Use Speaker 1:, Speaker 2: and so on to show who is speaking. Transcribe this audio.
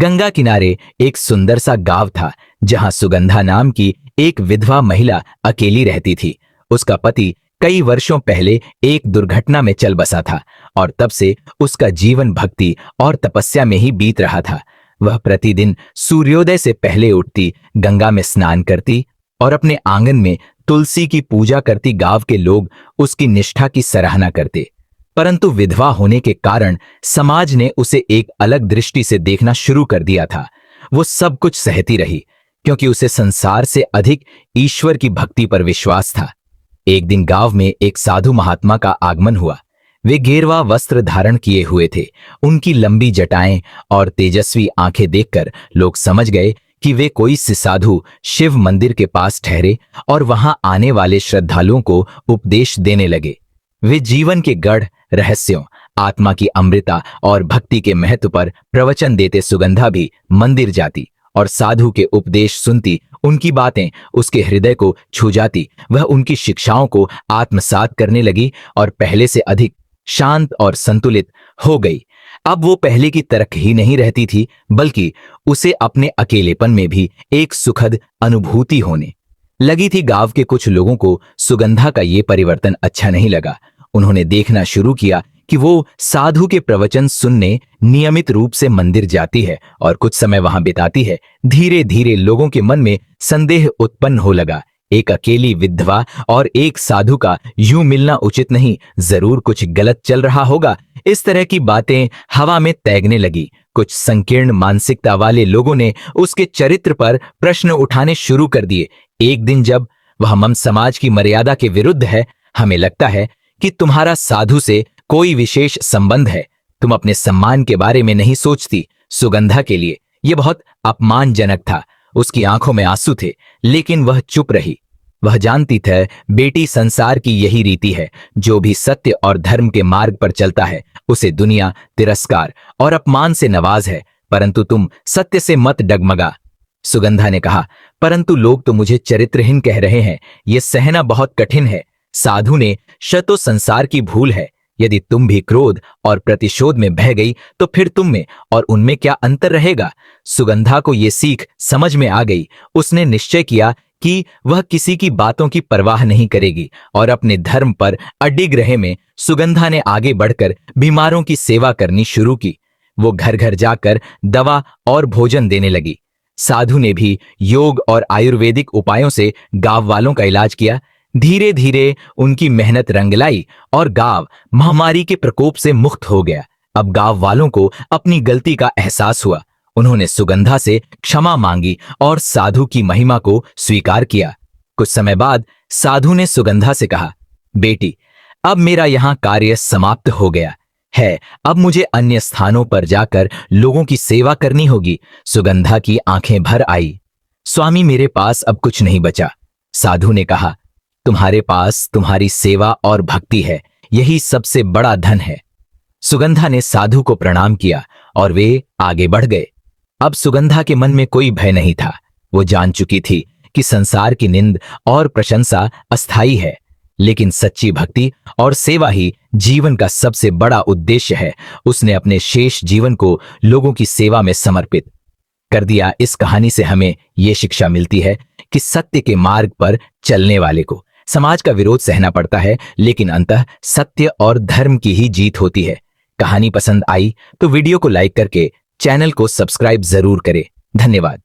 Speaker 1: गंगा किनारे एक सुंदर सा गांव था जहां सुगंधा नाम की एक विधवा महिला अकेली रहती थी। उसका पति कई वर्षों पहले एक दुर्घटना में चल बसा था और तब से उसका जीवन भक्ति और तपस्या में ही बीत रहा था। वह प्रतिदिन सूर्योदय से पहले उठती, गंगा में स्नान करती और अपने आंगन में तुलसी की पूजा करती। गांव के लोग उसकी निष्ठा की सराहना करते, परंतु विधवा होने के कारण समाज ने उसे एक अलग दृष्टि से देखना शुरू कर दिया था। वो सब कुछ सहती रही क्योंकि उसे संसार से अधिक ईश्वर की भक्ति पर विश्वास था। एक दिन गांव में एक साधु महात्मा का आगमन हुआ। वे गेरुआ वस्त्र धारण किए हुए थे। उनकी लंबी जटाएं और तेजस्वी आंखें देखकर लोग समझ गए कि वे कोई साधु शिव मंदिर के पास ठहरे और वहां आने वाले श्रद्धालुओं को उपदेश देने लगे। वे जीवन के गढ़ रहस्यों, आत्मा की अमृता और भक्ति के महत्व पर प्रवचन देते। सुगंधा भी मंदिर जाती और साधु के उपदेश सुनती। उनकी बातें उसके हृदय को छू जाती। वह उनकी शिक्षाओं को आत्मसात करने लगी और पहले से अधिक शांत और संतुलित हो गई। अब वो पहले की तरह ही नहीं रहती थी, बल्कि उसे अपने अकेलेपन में भी एक सुखद अनुभूति होने लगी थी। गांव के कुछ लोगों को सुगंधा का ये परिवर्तन अच्छा नहीं लगा। उन्होंने देखना शुरू किया कि वो साधु के प्रवचन सुनने नियमित रूप से मंदिर जाती है और कुछ समय वहां बिताती है। धीरे धीरे लोगों के मन में संदेह उत्पन्न हो लगा। एक अकेली विधवा और एक साधु का यूं मिलना उचित नहीं, जरूर कुछ गलत चल रहा होगा। इस तरह की बातें हवा में तैरने लगी। कुछ संकीर्ण मानसिकता वाले लोगों ने उसके चरित्र पर प्रश्न उठाने शुरू कर दिए। एक दिन जब वह हम समाज की मर्यादा के विरुद्ध है, हमें लगता है कि तुम्हारा साधु से कोई विशेष संबंध है, तुम अपने सम्मान के बारे में नहीं सोचती। सुगंधा के लिए यह बहुत अपमानजनक था। उसकी आंखों में आंसू थे, लेकिन वह चुप रही। वह जानती थी बेटी, संसार की यही रीति है। जो भी सत्य और धर्म के मार्ग पर चलता है उसे दुनिया तिरस्कार और अपमान से नवाज है, परंतु तुम सत्य से मत डगमगा। सुगंधा ने कहा, परंतु लोग तो मुझे चरित्रहीन कह रहे हैं, यह सहना बहुत कठिन है। साधु ने, शतो संसार की भूल है। यदि तुम भी क्रोध और प्रतिशोध में बह गई तो फिर तुम में और उनमें क्या अंतर रहेगा। सुगंधा को यह सीख समझ में आ गई। उसने निश्चय किया कि वह किसी की बातों की परवाह नहीं करेगी और अपने धर्म पर अडिग रहे। में सुगंधा ने आगे बढ़कर बीमारों की सेवा करनी शुरू की। वो घर घर जाकर दवा और भोजन देने लगी। साधु ने भी योग और आयुर्वेदिक उपायों से गांव वालों का इलाज किया। धीरे धीरे उनकी मेहनत रंग लाई और गांव महामारी के प्रकोप से मुक्त हो गया। अब गांव वालों को अपनी गलती का एहसास हुआ। उन्होंने सुगंधा से क्षमा मांगी और साधु की महिमा को स्वीकार किया। कुछ समय बाद साधु ने सुगंधा से कहा, बेटी, अब मेरा यहां कार्य समाप्त हो गया है। अब मुझे अन्य स्थानों पर जाकर लोगों की सेवा करनी होगी। सुगंधा की आंखें भर आई। स्वामी, मेरे पास अब कुछ नहीं बचा। साधु ने कहा, तुम्हारे पास तुम्हारी सेवा और भक्ति है, यही सबसे बड़ा धन है। सुगंधा ने साधु को प्रणाम किया और वे आगे बढ़ गए। अब सुगंधा के मन में कोई भय नहीं था। वो जान चुकी थी कि संसार की निंद और प्रशंसा अस्थायी है, लेकिन सच्ची भक्ति और सेवा ही जीवन का सबसे बड़ा उद्देश्य है। उसने अपने शेष जीवन को लोगों की सेवा में समर्पित कर दिया। इस कहानी से हमें यह शिक्षा मिलती है कि सत्य के मार्ग पर चलने वाले को समाज का विरोध सहना पड़ता है, लेकिन अंततः सत्य और धर्म की ही जीत होती है। कहानी पसंद आई तो वीडियो को लाइक करके चैनल को सब्सक्राइब जरूर करें। धन्यवाद।